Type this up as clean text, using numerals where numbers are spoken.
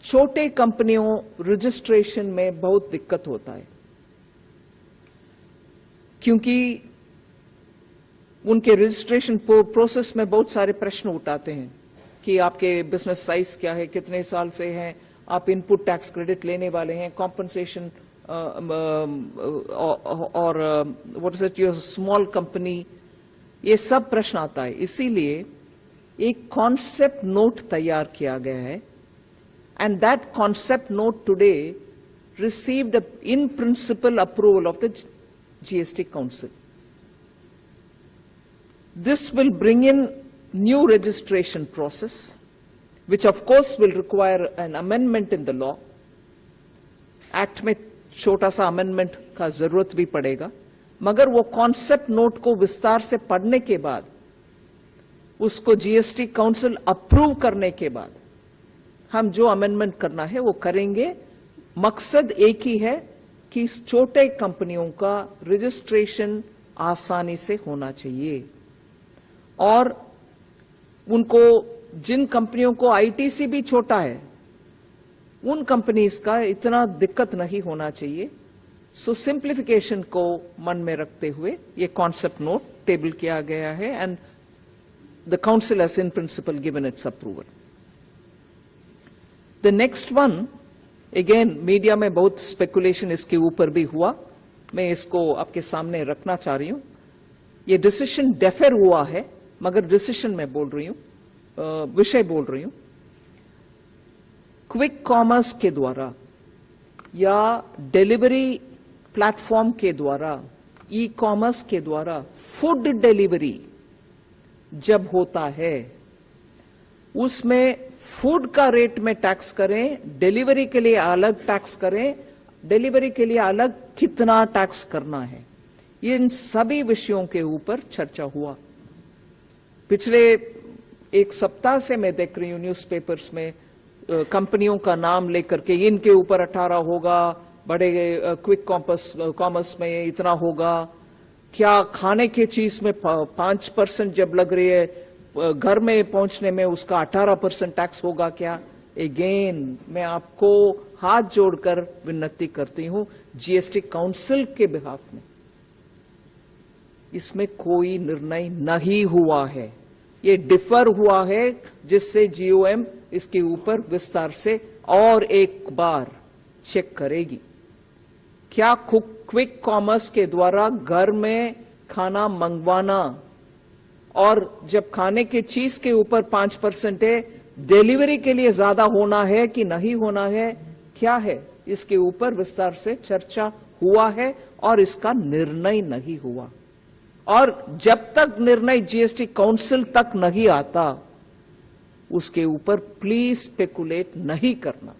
छोटे कंपनियों रजिस्ट्रेशन में बहुत दिक्कत होता है, क्योंकि उनके रजिस्ट्रेशन प्रोसेस में बहुत सारे प्रश्न उठाते हैं कि आपके बिजनेस साइज क्या है, कितने साल से हैं, आप इनपुट टैक्स क्रेडिट लेने वाले हैं, कॉम्पनसेशन और what is it your small company, ये सब प्रश्न आता है। इसीलिए एक कॉन्सेप्ट नोट तैयार किया गया है, and that concept note today received in principle approval of the GST Council. This will bring in new registration process, which of course will require an amendment in the law. Act में छोटा सा amendment का जरूरत भी पड़ेगा, मगर वो concept note को विस्तार से पढ़ने के बाद, उसको GST Council approve करने के बाद, हम जो amendment करना है वो करेंगे। मकसद एक ही है कि छोटे कंपनियों का रजिस्ट्रेशन आसानी से होना चाहिए, और उनको, जिन कंपनियों को आईटीसी भी छोटा है, उन कंपनीज का इतना दिक्कत नहीं होना चाहिए। सो सिंप्लीफिकेशन को मन में रखते हुए ये कॉन्सेप्ट नोट टेबल किया गया है, and the council has in principle given it's approval. The next one, again media में बहुत स्पेकुलेशन इसके ऊपर भी हुआ, मैं इसको आपके सामने रखना चाह रही हूं। ये डिसीजन डेफर हुआ है, मगर डिसीजन मैं बोल रही हूं, विषय बोल रही हूं। क्विक कॉमर्स के द्वारा या डिलीवरी प्लेटफॉर्म के द्वारा, ई कॉमर्स के द्वारा फूड डिलीवरी जब होता है, उसमें फूड का रेट में टैक्स करें, डिलीवरी के लिए अलग टैक्स करें, डिलीवरी के लिए अलग कितना टैक्स करना है, इन सभी विषयों के ऊपर चर्चा हुआ। पिछले एक सप्ताह से मैं देख रही हूं न्यूज़पेपर्स में कंपनियों का नाम लेकर के, इनके ऊपर 18 होगा, बड़े क्विक कॉमर्स में इतना होगा, क्या खाने की चीज में 5% जब लग रही है, घर में पहुंचने में उसका 18% टैक्स होगा क्या? अगेन मैं आपको हाथ जोड़कर विनती करती हूं जीएसटी काउंसिल के बिहाफ में, इसमें कोई निर्णय नहीं हुआ है, ये डिफर हुआ है, जिससे जीओएम इसके ऊपर विस्तार से और एक बार चेक करेगी। क्या क्विक कॉमर्स के द्वारा घर में खाना मंगवाना, और जब खाने की चीज के ऊपर 5% है, डिलीवरी के लिए ज्यादा होना है कि नहीं होना है, क्या है, इसके ऊपर विस्तार से चर्चा हुआ है और इसका निर्णय नहीं हुआ। और जब तक निर्णय जीएसटी काउंसिल तक नहीं आता, उसके ऊपर प्लीज स्पेकुलेट नहीं करना।